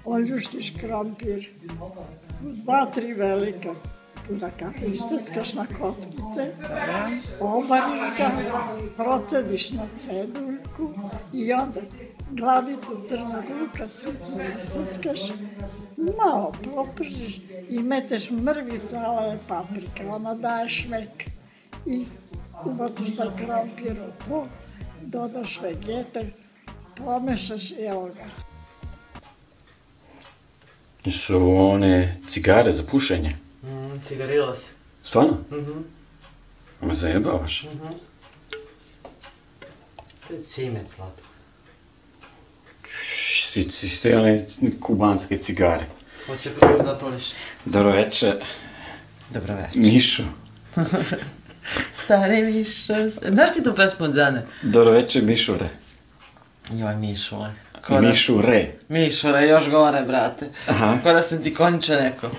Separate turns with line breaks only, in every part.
oljuštiš krompir, 2-3 velika punaka, istuckaš na kockice, obariš ga, procediš na ceduljku i onda glavicu crnog luka sitno istuckaš, malo propržiš i meteš mrvicu, ali je paprika, ona daje šmek i ubaciš taj krompir u to, dodaš vegete, pomešaš i evo ga.
Su one cigare za pušenje?
Cigarilas.
Stvarno? Ma zajebavaš?
To je cimet slatko.
Si te one kubanske cigare.
Hoće prvo zapališ.
Dobro večer.
Dobro večer.
Mišo.
Stari Mišo. Znaš ti tu pesmu od Zane?
Dobro večer, Mišure.
Joj, Mišule.
Mišure.
Mišure, još gore, brate. Ko da sam ti konča neko.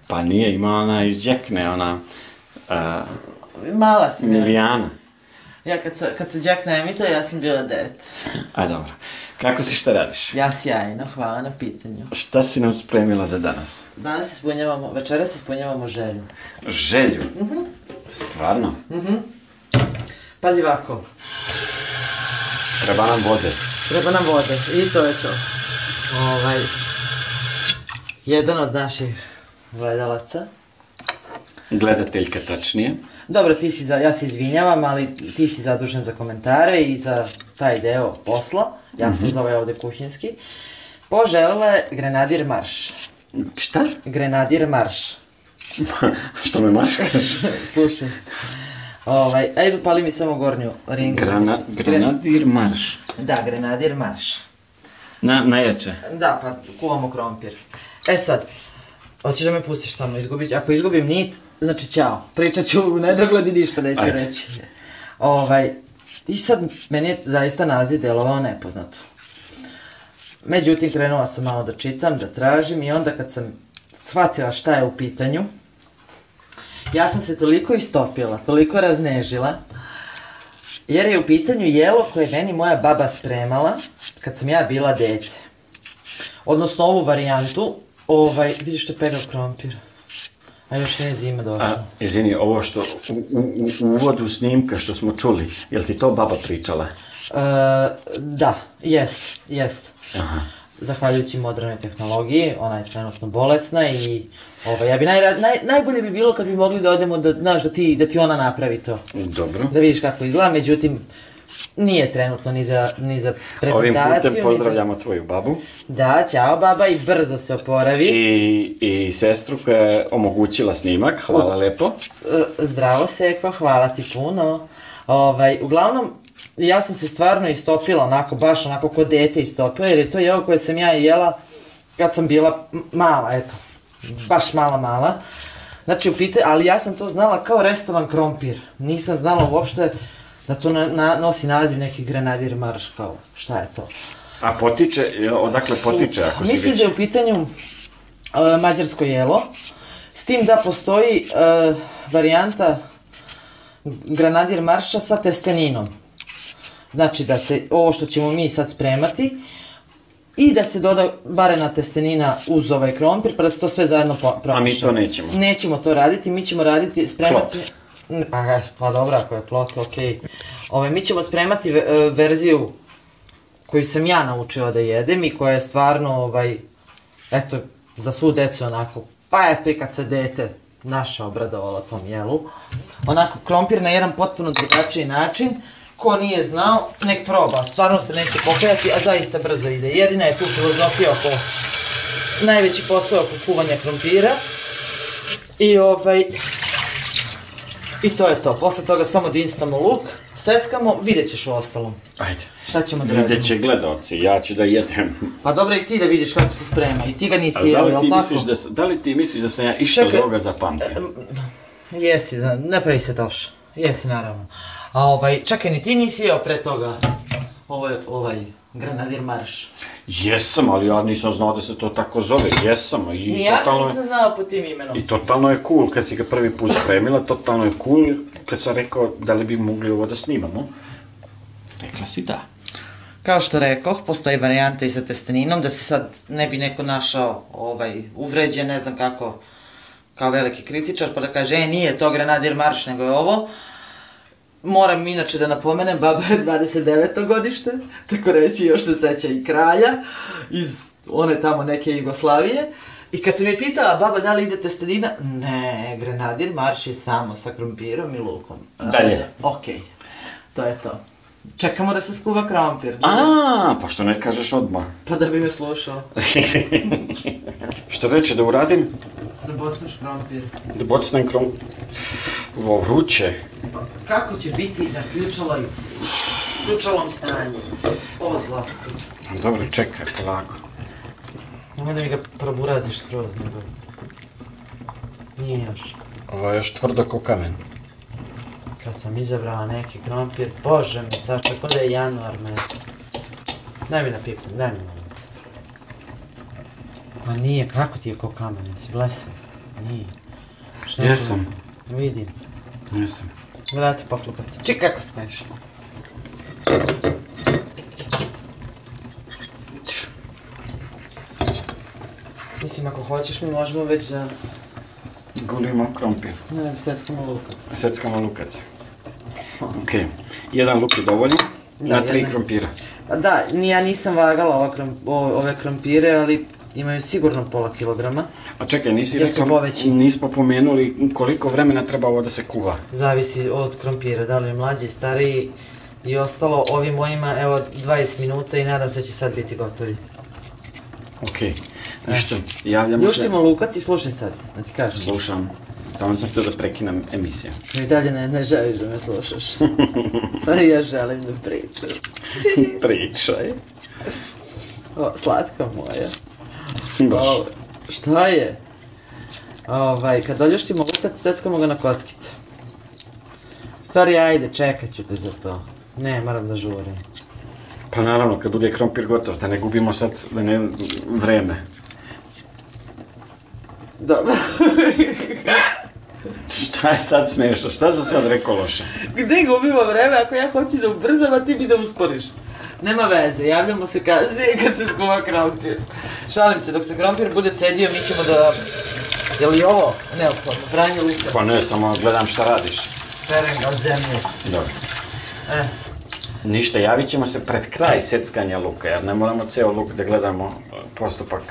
Pa nije, ima ona iz Džekne, ona...
Mala si bila.
Milijana.
Ja kad se Džekna emitila, ja sam bila dete.
A dobro. Kako si, šta radiš?
Ja sjajno, hvala na pitanju.
Šta si nam spremila za danas?
Danas ispunjavamo, večeras ispunjavamo želju.
Želju? Stvarno?
Pazi ovako.
Treba nam vode.
Treba nam vode i to je to. Jedan od naših gledalaca.
Gledateljka tačnije.
Dobro, ja se izvinjavam, ali ti si zadužen za komentare i za taj deo posla. Ja sam za ovaj ovdje kuhinjski. Poželjela je Grenadir marš.
Šta?
Grenadir marš.
Što me marš kaže?
Slušaj. Ajde, pali mi samo gornju ringu.
Grenadir marš.
Da, Grenadir marš.
Najjače?
Da, pa kuvamo krompir. E sad, hoćeš da me pustiš samo izgubiti? Ako izgubim nit, znači ćao. Pričat ću u nedogled i ništa neću reći. I sad, meni je zaista naziv delovao nepoznato. Međutim, krenula sam malo da čitam, da tražim i onda kad sam shvatila šta je u pitanju, ja sam se toliko istopila, toliko raznežila, jer je u pitanju jelo koje je meni moja baba spremala kad sam ja bila dete. Odnosno ovu varijantu, vidiš što je pegao krompir. A još nije zima došla.
Izvini, ovo što u uvodu snimka što smo čuli, jel ti to baba pričala?
Da, jest. Zahvaljujući modernoj tehnologiji, ona je trenutno bolesna i ja bi najbolje bi bilo kad bi mogli da odemo, znaš, da ti ona napravi to.
Dobro.
Da vidiš kako izgleda, međutim, nije trenutno ni za prezentaciju.
Ovim putem pozdravljamo tvoju babu.
Da, ćao baba i brzo se oporavi.
I sestru koja je omogućila snimak, hvala lepo.
Zdravo Seko, hvala ti puno. Uglavnom, ja sam se stvarno istopila, baš onako ko dete istopila, jer je to jelo koje sam ja jela kad sam bila mala, eto, baš mala. Znači, ali ja sam to znala kao restovan krompir, nisam znala uopšte da to nosi naziv neki Grenadir marš, kao šta je to.
A odakle potiče ako si
mislim da je u pitanju mađarsko jelo, s tim da postoji varijanta Grenadir marša sa testeninom. Znači da se, ovo što ćemo mi sad spremati, i da se doda barena testenina uz ovaj krompir, pa da se to sve zajedno promiša.
A mi to nećemo?
Nećemo to raditi, mi ćemo raditi, spremati... Pa dobro, ako je klot, okej. Mi ćemo spremati verziju koju sam ja naučila da jedem i koja je stvarno, eto, za svu decu onako, pa eto i kad se dete naša obradovala tom jelu. Onako, krompir na jedan potpuno drugačiji način. Ko nije znao, nek proba, stvarno se neće pokajati, a zaista brzo ide. Jedina je tu filozofija oko najveći posao oko kuvanja krompira. I to je to. Posle toga samo dinstamo luk, seckamo, vidjet ćeš u ostalom.
Ajde.
Šta ćemo da radimo?
Vidjet će gledalci, ja ću da jedem.
Pa dobro i ti da vidiš kako se sprema, i ti ga nisi jeo, jel tako?
Da li ti misliš da sam ja išta droga zapamtio?
Jesi, ne pravi se doš. Jesi, naravno. A čekaj, ni ti nisi jeo pre toga ovaj Grenadir marš?
Jesam, ali ja nisam znao da se to tako zove, jesam.
Ni ja nisam znao po tim imenom.
I totalno je cool, kad si ga prvi put spremila, totalno je cool, kad sam rekao da li bi mogli ovo da snimamo. Rekla si da.
Kao što rekoh, postoji varijanta i sa testeninom, da se sad ne bi neko našao uvređen, ne znam kako, kao veliki kritičar, pa da kaže, nije to Grenadir marš, nego je ovo. Moram inače da napomenem, baba je 29. godište, tako reći, još se seća i kralja, iz one tamo neke Jugoslavije. I kad se mi pitala baba da li ide testenina, ne, Grenadir marš je samo sa krompirom i lukom.
Dalje.
Okej, to je to. Čekamo da se skuva krompir.
Pa što ne kažeš odmah?
Pa da bi me slušao.
Što reče da uradim?
Da bocneš krompir.
Da bocnem krompir. Ovo vruće.
Kako će biti na ključalom stanju? Ovo zlatko.
Dobro, čekaj, polako.
Nemoj da mi ga proburaziš skroz, nego... Nije još.
Ovo je još tvrdo ko kamen.
Kad sam izabrala neki krompir, bože mi, sad kako da je januar mjesec. Daj mi da pipnem, daj mi da pipnem. Pa nije, kako ti je ko kamen, jesi blesav? Nije.
Jesam.
Vidim.
Jesam.
Vrati poklupat se. Ček kako smeš. Mislim, ako hoćeš mi možemo već da...
Gulimo krompir.
Ne, seckamo lukac.
Seckamo lukac. Okej. Jedan luk je dovoljno na 3 krompira.
Da, ja nisam vagala ove krompire, ali imaju sigurno pola kilograma.
A čekaj, nismo pomenuli koliko vremena treba ovo da se kuva.
Zavisi od krompira, da li je mlađi, stariji i ostalo. Ovi mojima, evo, 20 minuta i nadam se da će sad biti gotovi.
Okej. Ništa, javljamo se...
Ljuštimo lukac i slušaj sad, da ti kažem.
Slušam. Tamo sam htio da prekinem emisiju.
I dalje ne želiš da me slušaš. Pa ja želim da pričam.
Pričaj.
O, slatka moja.
Baš.
Šta je? Kad doljuštimo lukac, seckamo ga na kockice. Stvari, ajde, čekat ću te za to. Ne, moram da žurim.
Pa naravno, kad bude krompir gotov, da ne gubimo sad vreme.
Dobro.
Šta je sad smiješno? Šta sam sad rekao loše?
Gdje gubimo vreme ako ja hoću da ubrzam, a ti mi da usporiš? Nema veze, javljamo se kasnije kad se skuva krompir. Šalim se, dok se krompir bude cedio, mi ćemo da... Je li ovo neophodno? Branje luka?
Pa ne, samo gledam šta radiš.
Perem ga od zemlje.
Dobro. Ništa, javit ćemo se pred kraj seckanja luka, jer ne moramo ceo luk da gledamo postupak.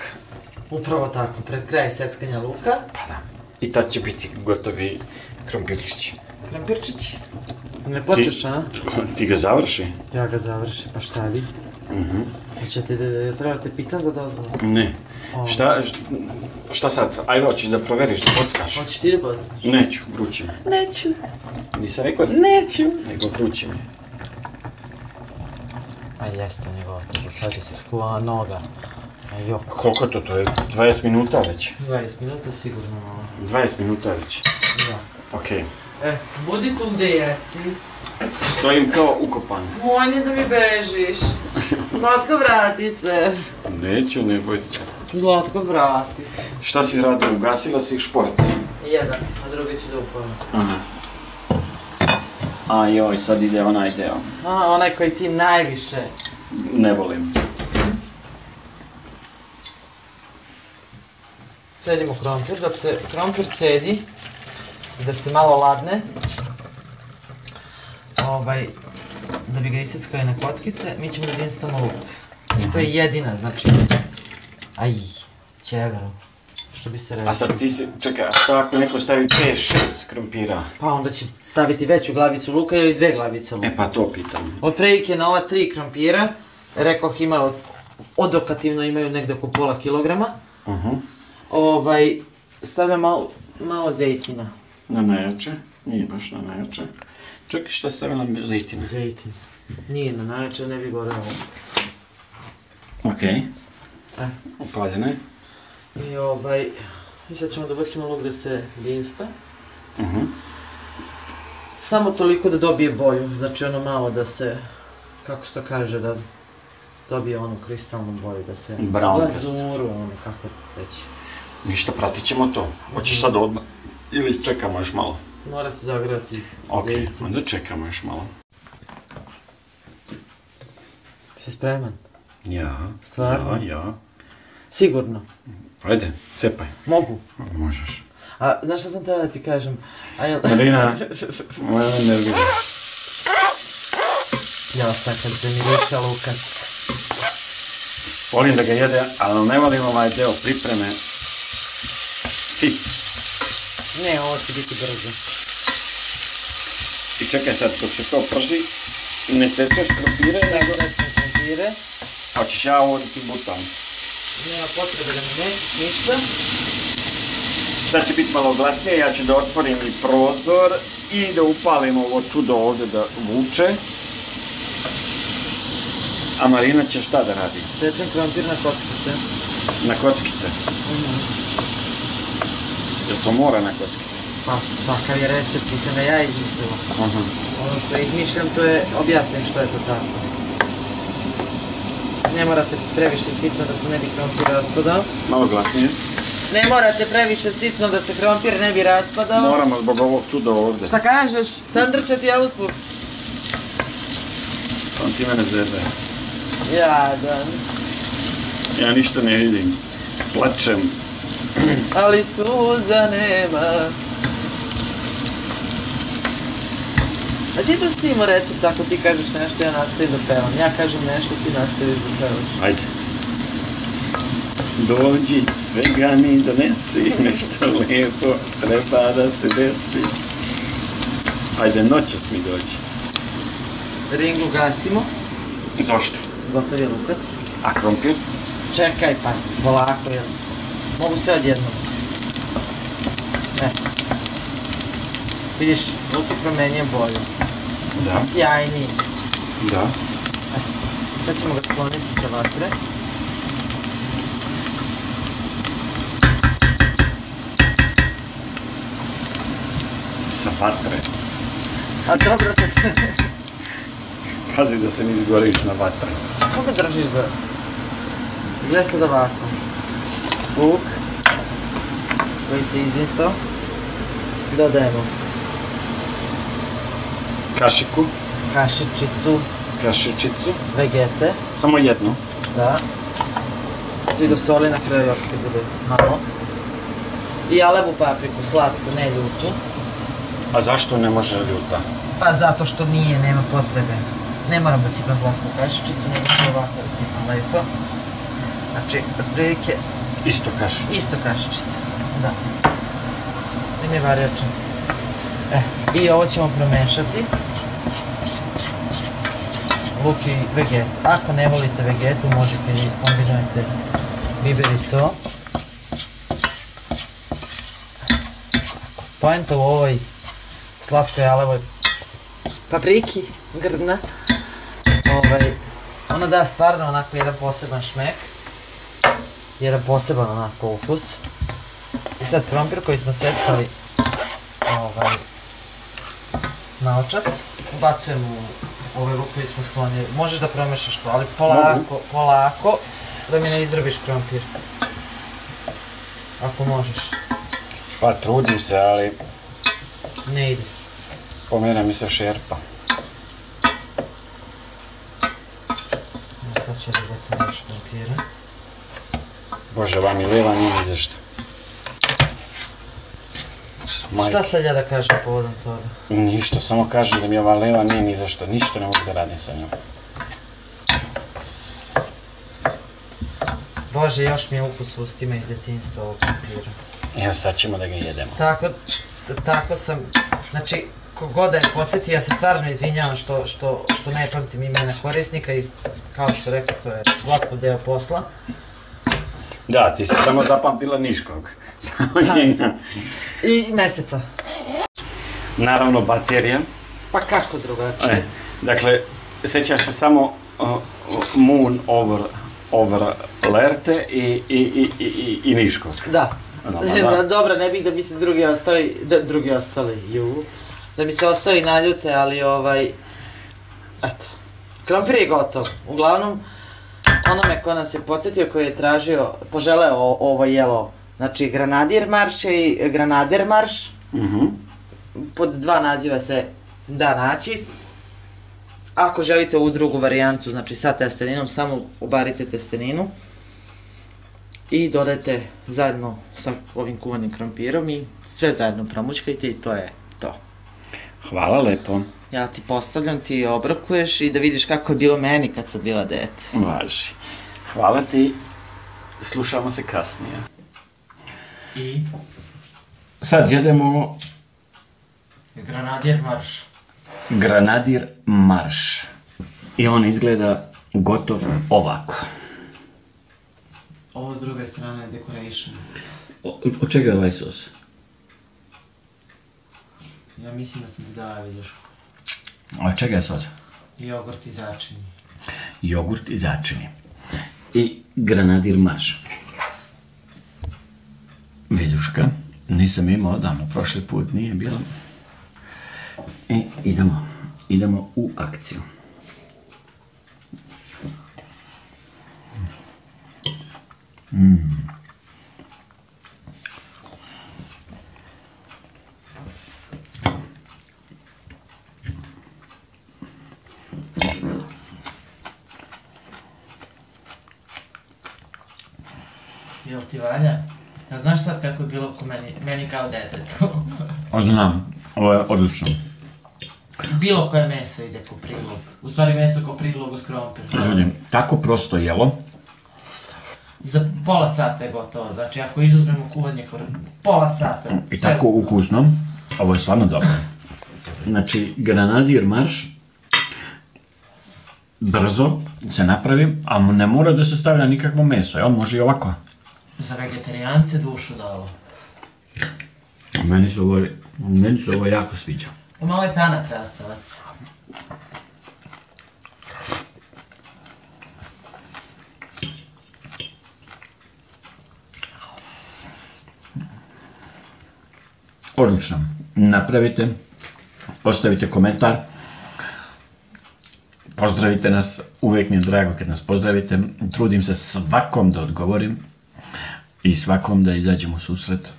Upravo tako, pred kraj seckanja luka.
Pa da. I tad će biti gotovi krompirčići.
Krompirčići? Ne počeš, a?
Ti ga završi?
Ja ga završim, pa šta vi? Treba te pitan za dozvolu?
Ne. Šta sad? Ajde, hoćeš da proveriš, da kockaš?
Hoćeš ti da kockaš?
Neću, vrući me.
Neću.
Nisam rekao
neću,
nego vrući me.
A jeste on je gotovo, sad bi se skuvala noga.
Koliko to? To je 20 minuta već.
20 minuta sigurno malo.
20 minuta već.
Da.
Okej.
Budi tu gdje jesi.
Stojim kao ukopan.
Moj, da mi bežiš. Zlatko, vrati se.
Neću, ne boj se.
Zlatko, vrati se.
Šta si radio? Ugasila si šport?
Jedan, a drugi ću da upavim.
Aha. A joj, sad ide onaj deo.
Onaj koji ti najviše.
Ne volim.
Cedimo krompir, dok se krompir cedi, da se malo ladne. Da bi ga iseckali na kockice, mi ćemo da dinstamo luk. To je jedina, znači... Aj, ćevero. Što bi se rekao?
A sad ti si, čekaj, a što ako neko stavi 5-6 krompira?
Pa onda će staviti veću glavicu luka ili 2 glavice luka.
Pa to pitam.
Od prilike na ova 3 krompira, rekoh ima, odokativno imaju negdje oko pola kilograma. Stavljam malo zejtina.
Na najjače? Nije baš na najjače. Čekaj, šta stavila mi zejtina?
Zejtin. Nije na najjače, ne bi gorelo.
Okej. Upaljene.
I sad ćemo da bacimo luk da se dinsta. Samo toliko da dobije boju, znači ono malo da se, kako se to kaže, da dobije onu kristalnu boju, da se... Glazuru, ono, kako reći.
Ništa, pratit ćemo to. Hoćeš sad odmah? Ili čekamo još malo?
Mora se zagrati.
Okej, onda čekamo još malo.
Si spreman?
Ja.
Stvarno?
Ja.
Sigurno?
Ajde, cepaj.
Mogu.
Možeš.
A znaš šta sam tada da ti kažem?
Marina, moja energija.
Ja sad kad se miriše lukac.
Volim da ga jede, ali ne volim ovaj deo pripreme. Ti.
Ne, ovo će biti brzo.
I čekaj sad, dok se to prži, ne sečeš krompire, nego...
Krompire.
Hoćeš ja uvoditi buton.
Nema potrebe da mi nećeš ništa.
Sad će biti malo glasnije, ja ću da otvorim i prozor i da upalim ovo čudo ovdje da vuče. A Marina će šta da radi?
Pečem krompir na kockice.
Na kockice? Jel to mora na kockice?
Pa, takav je recept, mislim da ja izmislila. Ono što izmišljam, to je, objasnim što je to tako. Ne morate previše sitno da se ne bi krompir raspadao.
Malo glasnije.
Ne morate previše sitno da se krompir ne bi raspadao.
Moramo zbog ovog čuda ovdje.
Šta kažeš? Sandrče ti ja usput.
On ti mene zebe.
Jadan.
Ja ništa ne vidim. Plačem.
Ali suza nema. A ti pustimo recept ako ti kažeš nešto, ja nastavim da pevam. Ja kažem nešto, ti nastaviš da pevaš.
Ajde. Dođi, svega mi donesi, nešto lijepo treba da se desi. Ajde, noćas mi dođi.
Ringlu gasimo.
Zašto?
Gotov je lukac.
A krompir?
Čekaj pa, polako je. Mogu sve odjednom. Vidiš, luk je promenio boju.
Da.
Sjajniji.
Da.
Sad ćemo ga skloniti sa vatre.
Sa vatre.
A dobro sad.
Pazi da se ne izgoriš na vatre.
Što ga držiš za... Gle sad ovako. Luk. Koji se izmjesto. Dodajemo.
Kašiku.
Kašičicu. Vegete.
Samo jednu.
Da. I do soli na kraju još kad bude malo. I alevu papriku, slatku, ne ljutu.
A zašto ne može ljuta?
Pa zato što nije, nema potrebe. Ne moram da sipam ovakvu kašičicu, nego ću ovako da sipam lepo. Znači, otprilike...
Isto kašičica.
Isto kašičica, da. I ne varjačem. I ovo ćemo promešati. Luk i vegetu. Ako ne volite vegetu, možete i iskombinujete biber i so. Poenta u ovoj slatkoj alevoj papriki, grdna. Ona da stvarno onako jedan poseban šmek. Jedan poseban onako ukus. I sad krompir koji smo sveskali naočas, ubacujemo u ovaj luk koji smo sklonili. Možeš da promešaš to, ali polako, da mi ne izdrobiš krompir. Ako možeš.
Pa trudim se, ali...
Ne ide.
Po mene mi se šerpa.
Sad ću da bacim još krompira.
Bože, vam je leva nije ni zašto.
Šta sad ja da kažem povodom toga?
Ništa, samo kažem da mi ova leva nije ni zašto. Ništa ne mogu da radim sa njom.
Bože, još mi je ukus u ustima iz djetinjstva ovog krompira.
Evo sad ćemo da ga jedemo.
Tako sam, znači, kogod da je podsjetio, ja se stvarno izvinjavam što ne pamtim imena korisnika i kao što rekao, to je lako deo posla.
Da, ti si samo zapamtila Niškog. Samo njega.
I meseca.
Naravno, baterija.
Pa kako drugačije?
Dakle, sećaš se samo Moon over Lerte i Niškog.
Da. Dobro, ne bih da bi se drugi ostali, da bi se ostali naljute, ali eto. Krompir je gotov. Uglavnom, onome ko nas je podsjetio, koji je tražio, poželeo ovo jelo, znači Granadier marš i Granader marš. Pod dva naziva se da naći. ako želite ovu drugu varijantu, znači sa testeninom, samo obarite testeninu i dodajte zajedno sa ovim kuvanim krompirom i sve zajedno promućkajte i to je to.
Hvala lepo.
Ja ti postavljam, ti obrokuješ i da vidiš kako je bilo meni kad sam bila dete.
Važi. Hvala ti. Slušamo se kasnije.
I?
Sad jedemo
Granadier marš.
Granadier marš. I on izgleda gotov ovako.
Ovo s druge strane je decoration.
Od čega je ovaj sos?
Ja mislim da sam ti dao, vidiš.
Od čega je sos?
Jogurt i začini.
Jogurt i začini. I Granadier marš. Viljuška. Nisam imao odavno, prošli put nije bilo. I idemo u akciju.
Jel ti valja? A znaš sad kako je bilo ko meni kao detetu?
Znam, ovo je odlično.
Bilo koje meso ide ko prilog. U stvari meso ko prilog uz krompir.
Ljudi, tako prosto jelo.
Za pola sata je gotovo, znači ako izuzmemo kuvanje pola sata.
I tako ukusno. Ovo je stvarno dobro. Znači, Granadier marš brzo se napravi, a ne mora da se stavlja nikakvo meso, jel? Može i ovako.
Za vegetarijance dušu dalo.
Meni se ovo jako sviđa.
Malo je tanak krastavac.
Odlično. Napravite, ostavite komentar. Pozdravite nas, uvijek mi je drago kad nas pozdravite. Trudim se svakom da odgovorim i svakom da izađem u susret,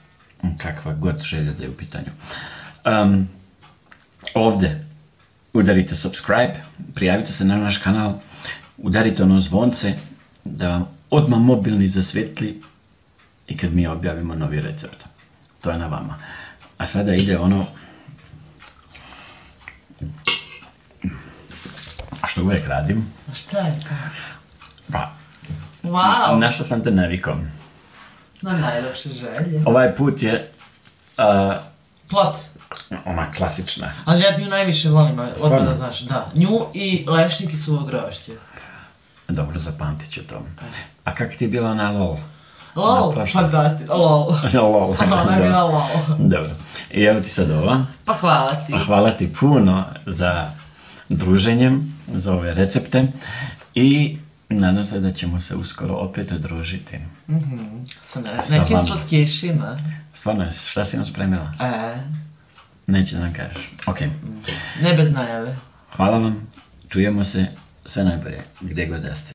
kakva god želja da je u pitanju. Ovdje udarite subscribe, prijavite se na naš kanal, udarite ono zvonce da vam odmah mobilni zasvetli i kad mi objavimo novi recept. To je na vama. A sada ide ono što uvijek radim.
Šta je to?
Pa,
Wow!
našao sam te navikom.
Na najlepše želje.
Ovaj put je
Plot.
ona klasična.
Ali ja nju najviše volim, odmah da znaš, da. Nju i lešnik i suvo grožđe.
Dobro, zapamtit ću to. A kak ti je bila ona lol?
Lol, fantastično, lol.
Lol.
Ona je bila lol.
Dobro. I evo ti sad ova.
Pa hvala ti.
Hvala ti puno za druženjem, za ove recepte i nadam se da ćemo se uskoro opet družiti.
Sa nekim slatkišima.
Stvarno, šta si nam spremila? Neće da nam kažeš. Ok.
Ne bez najave.
Hvala vam, čujemo se, sve najbolje, gdje god da ste.